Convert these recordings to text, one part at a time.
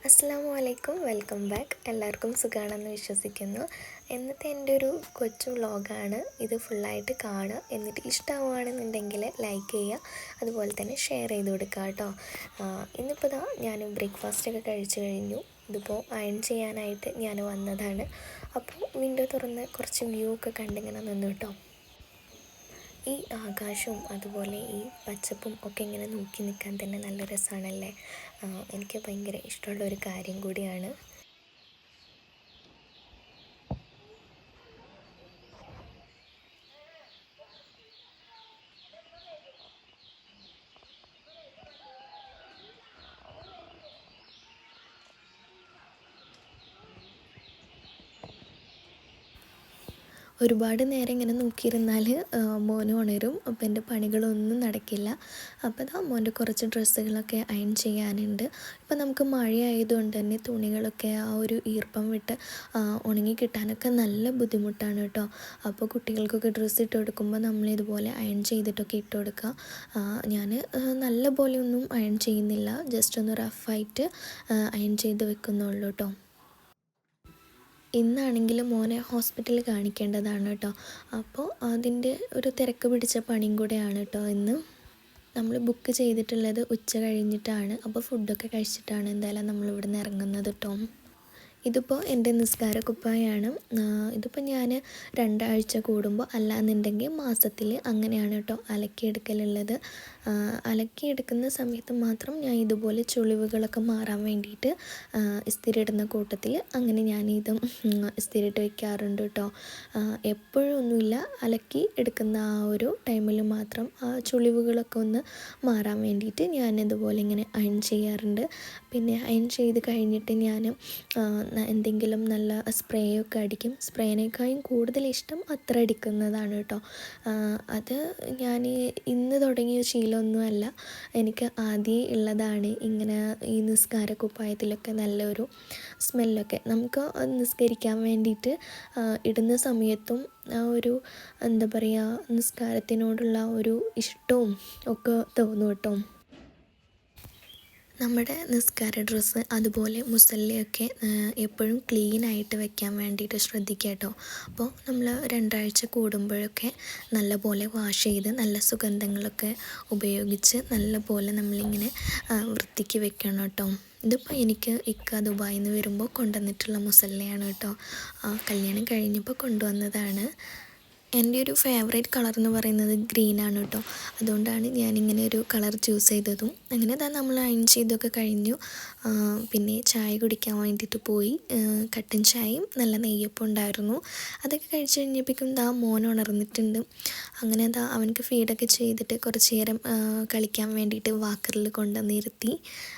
അസ്സലാമു അലൈക്കും, welcome back. എല്ലാവർക്കും സുഖമാണെന്ന് വിശ്വസിക്കുന്നു. ഇന്നത്തെ എൻ്റെ ഒരു കൊച്ചു വ്ളോഗാണ്. ഇത് ഫുള്ളായിട്ട് കാണുക, എന്നിട്ട് ഇഷ്ടമാവുകയാണെന്നുണ്ടെങ്കിൽ ലൈക്ക് ചെയ്യുക, അതുപോലെ തന്നെ ഷെയർ ചെയ്ത് കൊടുക്കുക കേട്ടോ. ഇന്നിപ്പോൾ ഞാൻ ബ്രേക്ക്ഫാസ്റ്റൊക്കെ കഴിച്ചു കഴിഞ്ഞു. ഇതിപ്പോൾ അയൺ ചെയ്യാനായിട്ട് ഞാൻ വന്നതാണ്. അപ്പോൾ വിൻഡോ തുറന്ന് കുറച്ച് വ്യൂ ഒക്കെ കണ്ടിങ്ങനെ നിന്നു കേട്ടോ. ഈ ആകാശവും അതുപോലെ ഈ പച്ചപ്പും ഒക്കെ ഇങ്ങനെ നോക്കി നിൽക്കാൻ തന്നെ നല്ല രസമാണല്ലേ. എനിക്ക് ഭയങ്കര ഇഷ്ടമുള്ള ഒരു കാര്യം കൂടിയാണ്. ഒരുപാട് നേരം ഇങ്ങനെ നോക്കിയിരുന്നാൽ മോന് ഉണരും. അപ്പോൾ എൻ്റെ പണികളൊന്നും നടക്കില്ല. അപ്പോൾ മോൻ്റെ കുറച്ച് ഡ്രസ്സുകളൊക്കെ അയൺ ചെയ്യാനുണ്ട്. ഇപ്പോൾ നമുക്ക് മഴയായതുകൊണ്ട് തന്നെ തുണികളൊക്കെ ആ ഒരു ഈർപ്പം വിട്ട് ഉണങ്ങി കിട്ടാനൊക്കെ നല്ല ബുദ്ധിമുട്ടാണ് കേട്ടോ. അപ്പോൾ കുട്ടികൾക്കൊക്കെ ഡ്രസ്സ് ഇട്ട് കൊടുക്കുമ്പോൾ നമ്മളിതുപോലെ അയൺ ചെയ്തിട്ടൊക്കെ ഇട്ട് കൊടുക്കുക. ഞാൻ നല്ല പോലെ ഒന്നും അയൺ ചെയ്യുന്നില്ല, ജസ്റ്റ് ഒന്ന് റഫായിട്ട് അയൺ ചെയ്ത് വെക്കുന്നുള്ളൂ കേട്ടോ. ഇന്നാണെങ്കിൽ മോനെ ഹോസ്പിറ്റലിൽ കാണിക്കേണ്ടതാണ് കേട്ടോ. അപ്പോൾ അതിൻ്റെ ഒരു തിരക്ക് പിടിച്ച പണിയും കൂടെയാണ് കേട്ടോ ഇന്ന്. നമ്മൾ ബുക്ക് ചെയ്തിട്ടുള്ളത് ഉച്ച കഴിഞ്ഞിട്ടാണ്. അപ്പോൾ ഫുഡൊക്കെ കഴിച്ചിട്ടാണ് എന്തായാലും നമ്മളിവിടെ ഇറങ്ങുന്നത് കേട്ടോ. ഇതിപ്പോൾ എൻ്റെ നിസ്കാര കുപ്പായാണ്. ഇതിപ്പോൾ ഞാൻ 2 ആഴ്ച കൂടുമ്പോൾ അല്ലാന്നുണ്ടെങ്കിൽ മാസത്തിൽ അങ്ങനെയാണ് കേട്ടോ അലക്കിയെടുക്കലുള്ളത്. അലക്കിയെടുക്കുന്ന സമയത്ത് മാത്രം ഞാൻ ഇതുപോലെ ചുളിവുകളൊക്കെ മാറാൻ വേണ്ടിയിട്ട് ഇസ്തിരി ഇടുന്ന കൂട്ടത്തിൽ അങ്ങനെ ഞാനിതും ഇസ്തിരിയിട്ട് വയ്ക്കാറുണ്ട് കേട്ടോ. എപ്പോഴും ഒന്നുമില്ല, അലക്കി എടുക്കുന്ന ആ ഒരു ടൈമിൽ മാത്രം ആ ചുളിവുകളൊക്കെ ഒന്ന് മാറാൻ വേണ്ടിയിട്ട് ഞാനിതുപോലെ ഇങ്ങനെ അയൺ ചെയ്യാറുണ്ട്. പിന്നെ അയൺ ചെയ്ത് കഴിഞ്ഞിട്ട് ഞാൻ എന്തെങ്കിലും നല്ല സ്പ്രേ ഒക്കെ അടിക്കും. സ്പ്രേനേക്കാളും കൂടുതൽ ഇഷ്ടം അത്ര അടിക്കുന്നതാണ് കേട്ടോ. അത് ഞാൻ ഇന്ന് തുടങ്ങിയ ശീലമൊന്നുമല്ല, എനിക്ക് ആദ്യമേ ഉള്ളതാണ്. ഇങ്ങനെ ഈ നിസ്കാര കുപ്പായത്തിലൊക്കെ നല്ലൊരു സ്മെല്ലൊക്കെ നമുക്ക് നിസ്കരിക്കാൻ വേണ്ടിയിട്ട് ഇടുന്ന സമയത്തും ആ ഒരു എന്താ പറയുക, നിസ്കാരത്തിനോടുള്ള ഒരു ഇഷ്ടവും ഒക്കെ തോന്നും കേട്ടോ. നമ്മുടെ നിസ്കാര ഡ്രസ്സ് അതുപോലെ മുസല്ലയൊക്കെ എപ്പോഴും ക്ലീനായിട്ട് വെക്കാൻ വേണ്ടിയിട്ട് ശ്രദ്ധിക്കുക കേട്ടോ. അപ്പോൾ നമ്മൾ 2 ആഴ്ച കൂടുമ്പോഴൊക്കെ നല്ലപോലെ വാഷ് ചെയ്ത് നല്ല സുഗന്ധങ്ങളൊക്കെ ഉപയോഗിച്ച് നല്ലപോലെ നമ്മളിങ്ങനെ വൃത്തിക്ക് വെക്കണം കേട്ടോ. ഇതിപ്പോൾ എനിക്ക് ദുബായിൽ നിന്ന് വരുമ്പോൾ കൊണ്ടുവന്നിട്ടുള്ള മുസല്ലയാണ് കേട്ടോ. കല്യാണം കഴിഞ്ഞപ്പോൾ കൊണ്ടുവന്നതാണ്. എൻ്റെ ഒരു ഫേവറേറ്റ് കളർ എന്ന് പറയുന്നത് ഗ്രീനാണ് കേട്ടോ. അതുകൊണ്ടാണ് ഞാനിങ്ങനെ ഒരു കളർ ചൂസ് ചെയ്തതും. അങ്ങനെ നമ്മൾ അയൺ ചെയ്തൊക്കെ കഴിഞ്ഞു. പിന്നെ ചായ കുടിക്കാൻ വേണ്ടിയിട്ട് പോയി. കട്ടൻ ചായയും നല്ല നെയ്യപ്പം ഉണ്ടായിരുന്നു. അതൊക്കെ കഴിച്ച് കഴിഞ്ഞപ്പോഴേക്കും മോൻ ഉണർന്നിട്ടുണ്ട്. അങ്ങനെ അവനക്ക് ഫീഡൊക്കെ ചെയ്തിട്ട് കുറച്ച് നേരം കളിക്കാൻ വേണ്ടിയിട്ട് വാക്കറിൽ കൊണ്ടുവന്നിരുത്തി.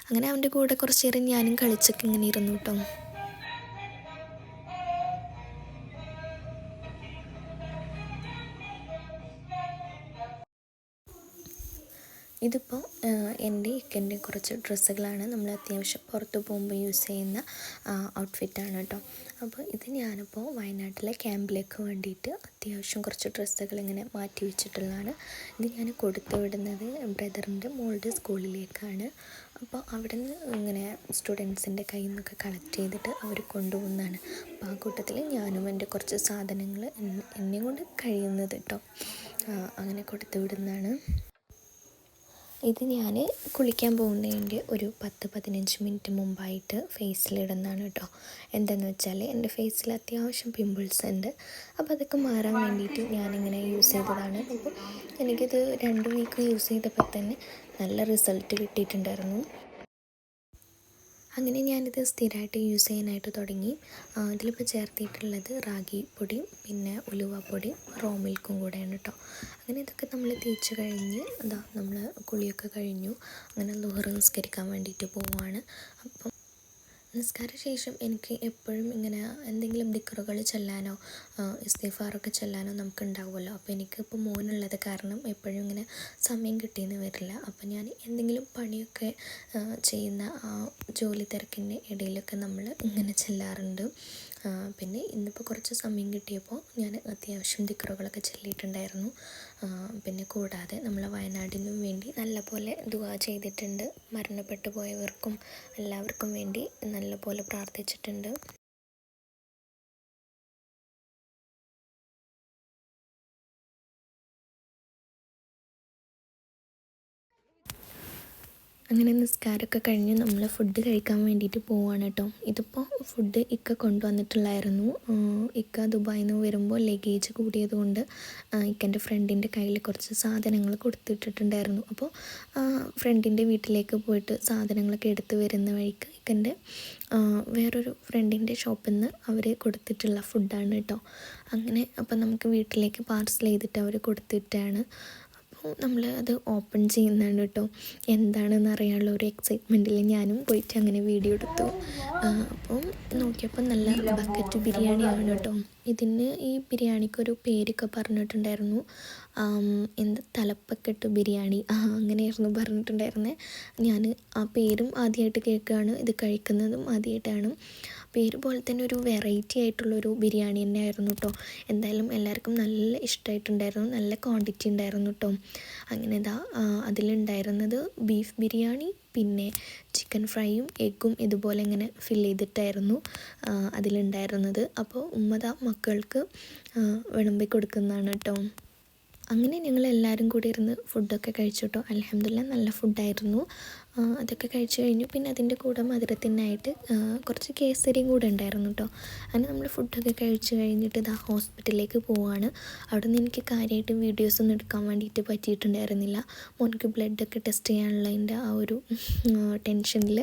അങ്ങനെ അവൻ്റെ കൂടെ കുറച്ച് നേരം ഞാനും കളിച്ചൊക്കെ ഇങ്ങനെ ഇരുന്നു കേട്ടോ. ഇതിപ്പോൾ എൻ്റെ ഇക്കൻ്റെ കുറച്ച് ഡ്രസ്സുകളാണ്. നമ്മൾ അത്യാവശ്യം പുറത്ത് പോകുമ്പോൾ യൂസ് ചെയ്യുന്ന ഔട്ട്ഫിറ്റാണ് കേട്ടോ. അപ്പോൾ ഇത് ഞാനിപ്പോൾ വയനാട്ടിലെ ക്യാമ്പിലേക്ക് വേണ്ടിയിട്ട് അത്യാവശ്യം കുറച്ച് ഡ്രസ്സുകൾ ഇങ്ങനെ മാറ്റി വെച്ചിട്ടുള്ളതാണ്. ഇത് ഞാൻ കൊടുത്തു വിടുന്നത് ബ്രദറിൻ്റെ മോളുടെ സ്കൂളിലേക്കാണ്. അപ്പോൾ അവിടെ നിന്ന് ഇങ്ങനെ സ്റ്റുഡൻസിൻ്റെ കയ്യിൽ നിന്നൊക്കെ കളക്ട് ചെയ്തിട്ട് അവർ കൊണ്ടുപോകുന്നതാണ്. അപ്പോൾ ആ കൂട്ടത്തിൽ ഞാനും എൻ്റെ കുറച്ച് സാധനങ്ങൾ എന്നെ കൊണ്ട് കഴിയുന്നത് കേട്ടോ അങ്ങനെ കൊടുത്തു വിടുന്നതാണ്. ഇത് ഞാൻ കുളിക്കാൻ പോകുന്നതിൻ്റെ ഒരു 10-15 മിനിറ്റ് മുമ്പായിട്ട് ഫേസിലിടുന്നതാണ് കേട്ടോ. എന്താണെന്ന് വെച്ചാൽ എൻ്റെ ഫേസിൽ അത്യാവശ്യം പിമ്പിൾസ് ഉണ്ട്. അപ്പോൾ അതൊക്കെ മാറാൻ വേണ്ടിയിട്ട് ഞാനിങ്ങനെ യൂസ് ചെയ്തതാണ്. അപ്പോൾ എനിക്കിത് 2 വീക്ക് യൂസ് ചെയ്തപ്പോൾ തന്നെ നല്ല റിസൾട്ട് കിട്ടിയിട്ടുണ്ടായിരുന്നു. അങ്ങനെ ഞാനിത് സ്ഥിരമായിട്ട് യൂസ് ചെയ്യാനായിട്ട് തുടങ്ങി. ഇതിലിപ്പോൾ ചേർത്തിട്ടുള്ളത് റാഗി പൊടിയും പിന്നെ ഉലുവപ്പൊടിയും റോ മിൽക്കും കൂടെയാണ് കേട്ടോ. അങ്ങനെ ഇതൊക്കെ നമ്മൾ തേച്ച് കഴിഞ്ഞ് നമ്മൾ കുളിയൊക്കെ കഴിഞ്ഞു. അങ്ങനെ ളുഹർ നിസ്കരിക്കാൻ വേണ്ടിയിട്ട് പോവുകയാണ്. അപ്പം നിസ്കാര ശേഷം എനിക്ക് എപ്പോഴും ഇങ്ങനെ എന്തെങ്കിലും ദിക്റുകൾ ചൊല്ലാനോ ഇസ്തിഗ്ഫാറൊക്കെ ചൊല്ലാനോ നമുക്ക് ഉണ്ടാവുമല്ലോ. അപ്പോൾ എനിക്കിപ്പോൾ മോനുള്ളത് കാരണം എപ്പോഴും ഇങ്ങനെ സമയം കിട്ടിയെന്ന് വരില്ല. അപ്പോൾ ഞാൻ എന്തെങ്കിലും പണിയൊക്കെ ചെയ്യുന്ന ജോലി തിരക്കിൻ്റെ ഇടയിലൊക്കെ നമ്മൾ ഇങ്ങനെ ചെല്ലാറുണ്ട്. പിന്നെ ഇന്നിപ്പോൾ കുറച്ച് സമയം കിട്ടിയപ്പോൾ ഞാൻ അത്യാവശ്യം ദിക്റുകളൊക്കെ ചൊല്ലിയിട്ടുണ്ടായിരുന്നു. പിന്നെ കൂടാതെ നമ്മൾ വയനാടിനും വേണ്ടി നല്ലപോലെ ദുആ ചെയ്തിട്ടുണ്ട്. മരണപ്പെട്ടു പോയവർക്കും എല്ലാവർക്കും വേണ്ടി നല്ലപോലെ പ്രാർത്ഥിച്ചിട്ടുണ്ട്. അങ്ങനെ നിസ്കാരമൊക്കെ കഴിഞ്ഞ് നമ്മൾ ഫുഡ് കഴിക്കാൻ വേണ്ടിയിട്ട് പോവുകയാണ് കേട്ടോ. ഇതിപ്പോൾ ഫുഡ് ഇക്ക കൊണ്ടുവന്നിട്ടുള്ളായിരുന്നു. ഇക്ക ദുബായിൽ നിന്ന് വരുമ്പോൾ ലഗേജ് കൂടിയത് കൊണ്ട് ഇക്കൻ്റെ ഫ്രണ്ടിൻ്റെ കയ്യിൽ കുറച്ച് സാധനങ്ങൾ കൊടുത്തിട്ടിട്ടുണ്ടായിരുന്നു. അപ്പോൾ ഫ്രണ്ടിൻ്റെ വീട്ടിലേക്ക് പോയിട്ട് സാധനങ്ങളൊക്കെ എടുത്ത് വരുന്ന വഴിക്ക് ഇക്കൻ്റെ വേറൊരു ഫ്രണ്ടിൻ്റെ ഷോപ്പിൽ നിന്ന് അവർ കൊടുത്തിട്ടുള്ള ഫുഡാണ് കേട്ടോ. അങ്ങനെ അപ്പോൾ നമുക്ക് വീട്ടിലേക്ക് പാർസൽ ചെയ്തിട്ട് അവർ കൊടുത്തിട്ടാണ്. അപ്പോൾ നമ്മൾ അത് ഓപ്പൺ ചെയ്യുന്നതാണ് കേട്ടോ. എന്താണെന്ന് അറിയാനുള്ള ഒരു എക്സൈറ്റ്മെൻറ്റിൽ ഞാനും പോയിട്ട് അങ്ങനെ വീഡിയോ എടുത്തു. അപ്പം നോക്കിയപ്പോൾ നല്ല ബക്കറ്റ് ബിരിയാണിയാണ് കേട്ടോ. ഈ ബിരിയാണിക്കൊരു പേരൊക്കെ പറഞ്ഞിട്ടുണ്ടായിരുന്നു. എന്താ തലപ്പക്കെട്ട് ബിരിയാണി അങ്ങനെയായിരുന്നു പറഞ്ഞിട്ടുണ്ടായിരുന്നത്. ഞാൻ ആ പേരും ആദ്യമായിട്ട് കേൾക്കുകയാണ്, ഇത് കഴിക്കുന്നതും ആദ്യമായിട്ടാണ്. പേര് പോലെ തന്നെ ഒരു വെറൈറ്റി ആയിട്ടുള്ളൊരു ബിരിയാണി തന്നെയായിരുന്നു കേട്ടോ. എന്തായാലും എല്ലാവർക്കും നല്ല ഇഷ്ടമായിട്ടുണ്ടായിരുന്നു, നല്ല ക്വാണ്ടിറ്റി ഉണ്ടായിരുന്നു കേട്ടോ. അങ്ങനെ അതിലുണ്ടായിരുന്നത് ബീഫ് ബിരിയാണി, പിന്നെ ചിക്കൻ ഫ്രൈയും എഗ്ഗും ഇതുപോലെ ഇങ്ങനെ ഫില്ല് ചെയ്തിട്ടായിരുന്നു അതിലുണ്ടായിരുന്നത്. അപ്പോൾ മക്കൾക്ക് വിളമ്പി കൊടുക്കുന്നതാണ് കേട്ടോ. അങ്ങനെ ഞങ്ങളെല്ലാവരും കൂടി ഇരുന്ന് ഫുഡൊക്കെ കഴിച്ചു കേട്ടോ. അൽഹംദുലില്ലാ നല്ല ഫുഡായിരുന്നു. അതൊക്കെ കഴിച്ച് കഴിഞ്ഞു. പിന്നെ അതിൻ്റെ കൂടെ മധുരത്തിനായിട്ട് കുറച്ച് കേസരിയും കൂടെ ഉണ്ടായിരുന്നു കേട്ടോ. അങ്ങനെ നമ്മൾ ഫുഡൊക്കെ കഴിച്ച് കഴിഞ്ഞിട്ട് ഹോസ്പിറ്റലിലേക്ക് പോവുകയാണ്. അവിടെ നിന്ന് എനിക്ക് കാര്യമായിട്ട് വീഡിയോസൊന്നും എടുക്കാൻ വേണ്ടിയിട്ട് പറ്റിയിട്ടുണ്ടായിരുന്നില്ല. മോനിക്ക് ബ്ലഡൊക്കെ ടെസ്റ്റ് ചെയ്യാനുള്ളതിൻ്റെ ആ ഒരു ടെൻഷനിൽ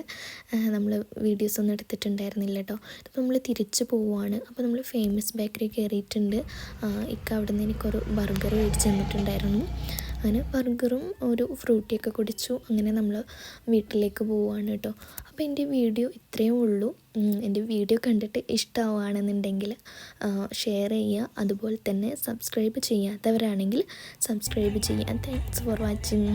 നമ്മൾ വീഡിയോസൊന്നും എടുത്തിട്ടുണ്ടായിരുന്നില്ല കേട്ടോ. ഇതിപ്പോൾ നമ്മൾ തിരിച്ച് പോവുകയാണ്. അപ്പോൾ നമ്മൾ ഫേമസ് ബേക്കറി കയറിയിട്ടുണ്ട്. ഇക്ക അവിടെ നിന്ന് എനിക്കൊരു ബർഗർ മേടിച്ച് തന്നിട്ടുണ്ടായിരുന്നു. അങ്ങനെ ബർഗറും ഒരു ഫ്രൂട്ടിയൊക്കെ കുടിച്ചു. അങ്ങനെ നമ്മൾ വീട്ടിലേക്ക് പോവുകയാണ് കേട്ടോ. അപ്പോൾ എൻ്റെ വീഡിയോ ഇത്രയേ ഉള്ളൂ. എൻ്റെ വീഡിയോ കണ്ടിട്ട് ഇഷ്ടമാവുകയാണെന്നുണ്ടെങ്കിൽ ഷെയർ ചെയ്യുക. അതുപോലെ തന്നെ സബ്സ്ക്രൈബ് ചെയ്യാത്തവരാണെങ്കിൽ സബ്സ്ക്രൈബ് ചെയ്യുക. Thanks for watching.